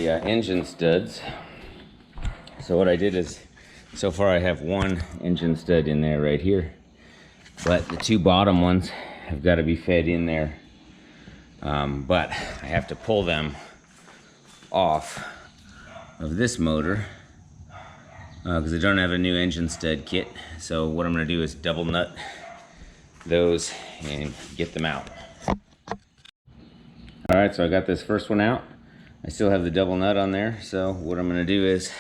the engine studs. So what I did is, so far I have one engine stud in there right here, but the two bottom ones have got to be fed in there. But I have to pull them off of this motor because I don't have a new engine stud kit. So what I'm going to do is double nut those and get them out. Alright, so I got this first one out. I still have the double nut on there, so what I'm going to do is,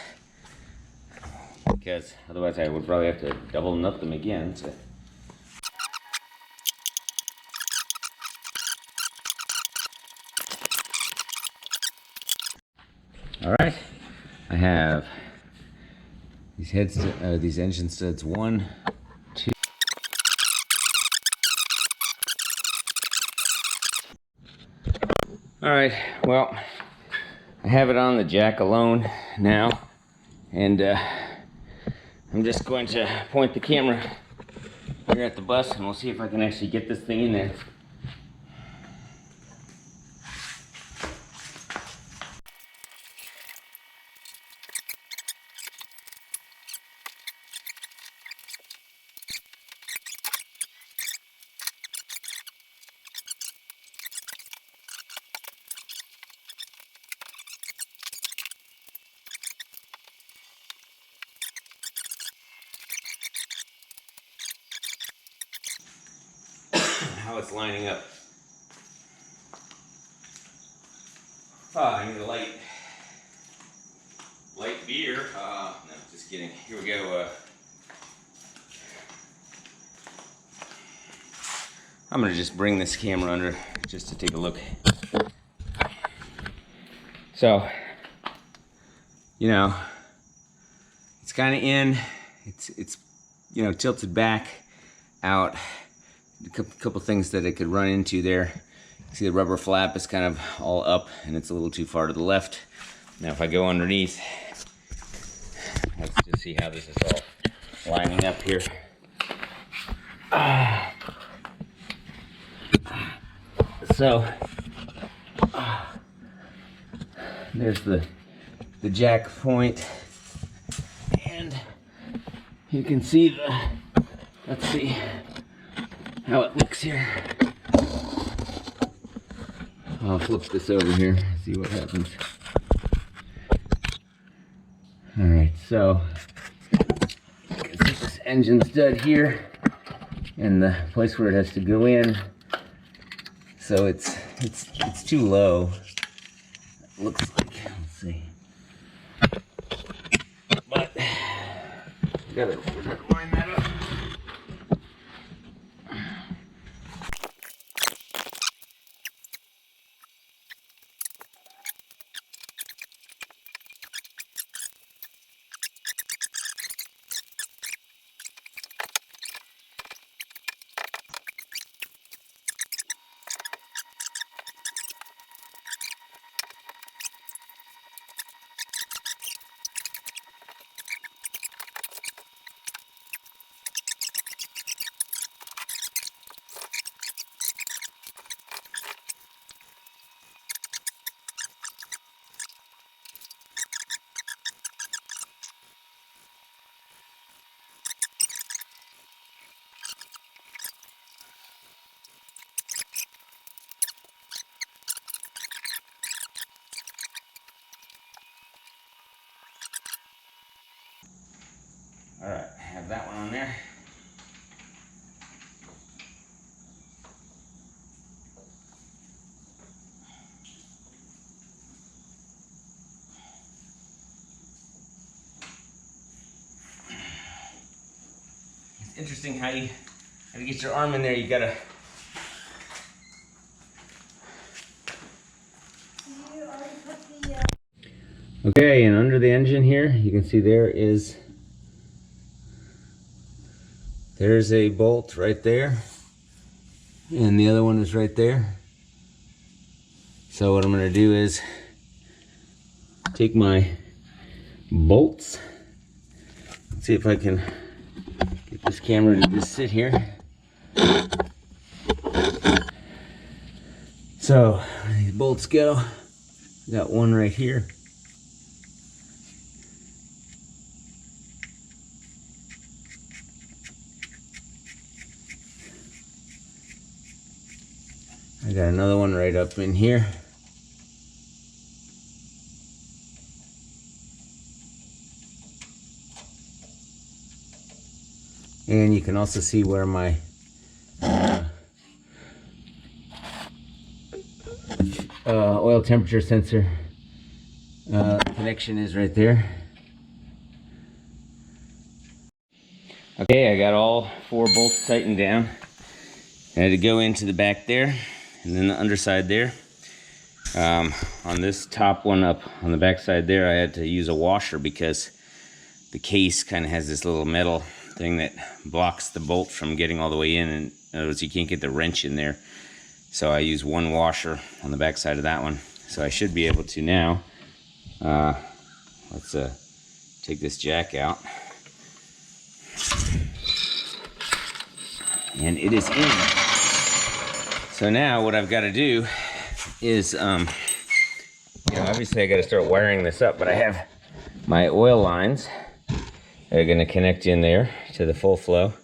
because otherwise I would probably have to double nut them again. So. Alright, I have these engine studs, 1, 2. Alright, well, I have it on the jack alone now, and I'm just going to point the camera here at the bus and we'll see if I can actually get this thing in there. How it's lining up. Oh, I need a light beer. No, just kidding. Here we go. I'm gonna just bring this camera under just to take a look. So, you know, it's kind of in. It's you know, tilted back out. A couple things that it could run into there. See, the rubber flap is kind of all up and it's a little too far to the left. Now if I go underneath, let's just see how this is all lining up here. So there's the jack point, and you can see the, let's see how it looks here. I'll flip this over here, see what happens. Alright, so you can see this engine stud here and the place where it has to go in. So it's too low. It looks like, let's see. But gotta line that up. Alright, I have that one on there. It's interesting how you get your arm in there. You gotta. Okay, and under the engine here, you can see there's a bolt right there, and the other one is right there. So what I'm going to do is take my bolts. Let's see if I can get this camera to just sit here. So these bolts go. Got one right here. I got another one right up in here. And you can also see where my oil temperature sensor connection is right there. Okay, I got all 4 bolts tightened down. I had to go into the back there and then the underside there. On this top one up on the back side there, I had to use a washer because the case kind of has this little metal thing that blocks the bolt from getting all the way in, and in other words, you can't get the wrench in there. So I use one washer on the back side of that one. So I should be able to now, let's take this jack out. And it is in. So now what I've got to do is, obviously I got to start wiring this up, but I have my oil lines that are going to connect in there to the full flow.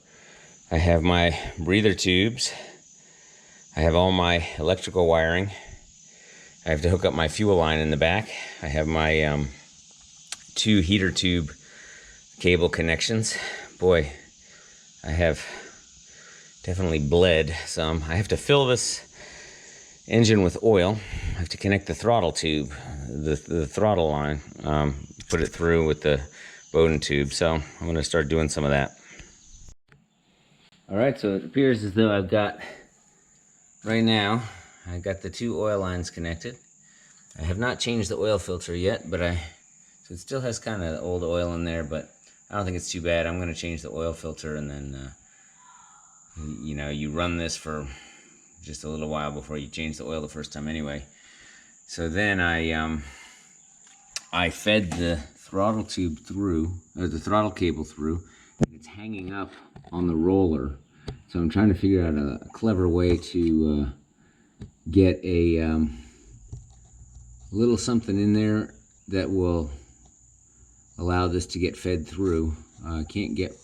I have my breather tubes. I have all my electrical wiring. I have to hook up my fuel line in the back. I have my 2 heater tube cable connections. Boy, I have definitely bled some. I have to fill this engine with oil. I have to connect the throttle tube, the throttle line, put it through with the Bowden tube. So I'm going to start doing some of that. All right, so it appears as though I've got, right now, I got the 2 oil lines connected. I have not changed the oil filter yet, but so it still has kind of old oil in there, but I don't think it's too bad. I'm going to change the oil filter, and then, you run this for just a little while before you change the oil the first time anyway. So then I fed the throttle tube through, or the throttle cable through, and it's hanging up on the roller. So I'm trying to figure out a clever way to get a little something in there that will allow this to get fed through. I can't get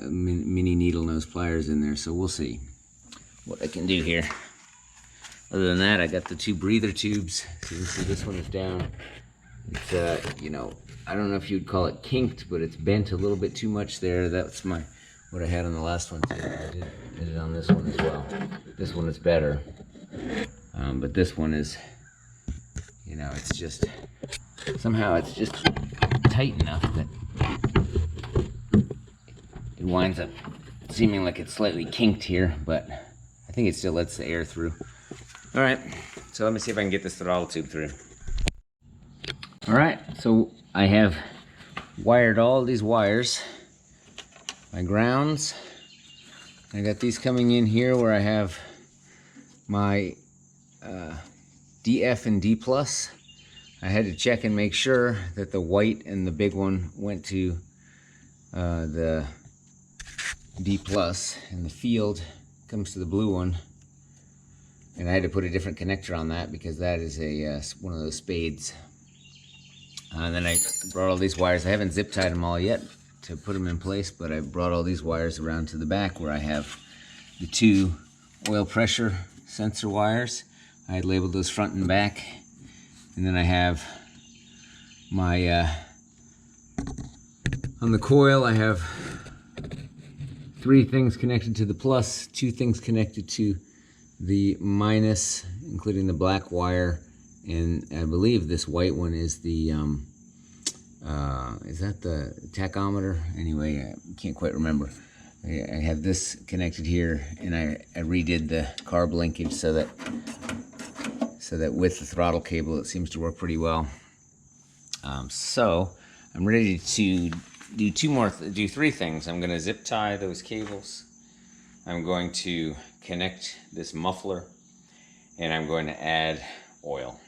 mini needle nose pliers in there, so we'll see what I can do here. Other than that, I got the 2 breather tubes. So you can see this one is down. It's I don't know if you'd call it kinked, but it's bent a little bit too much there. That's what I had on the last one too. I did it on this one as well. This one is better, but this one is, it's just somehow it's just tight enough that it winds up seeming like it's slightly kinked here, but I think it still lets the air through. All right, so let me see if I can get this throttle tube through. All right, so I have wired all these wires, my grounds. I got these coming in here where I have my DF and D+. I had to check and make sure that the white and the big one went to the D+, and the field comes to the blue one. And I had to put a different connector on that because that is one of those spades. And then I brought all these wires. I haven't zip tied them all yet to put them in place, but I brought all these wires around to the back where I have the 2 oil pressure sensor wires. I had labeled those front and back. And then I have my, on the coil, I have 3 things connected to the plus, 2 things connected to the minus, including the black wire, and I believe this white one is the is that the tachometer? Anyway, I can't quite remember. I have this connected here, and I redid the carb linkage so that with the throttle cable it seems to work pretty well. So I'm ready to do 3 things. I'm going to zip tie those cables. I'm going to connect this muffler, and I'm going to add oil.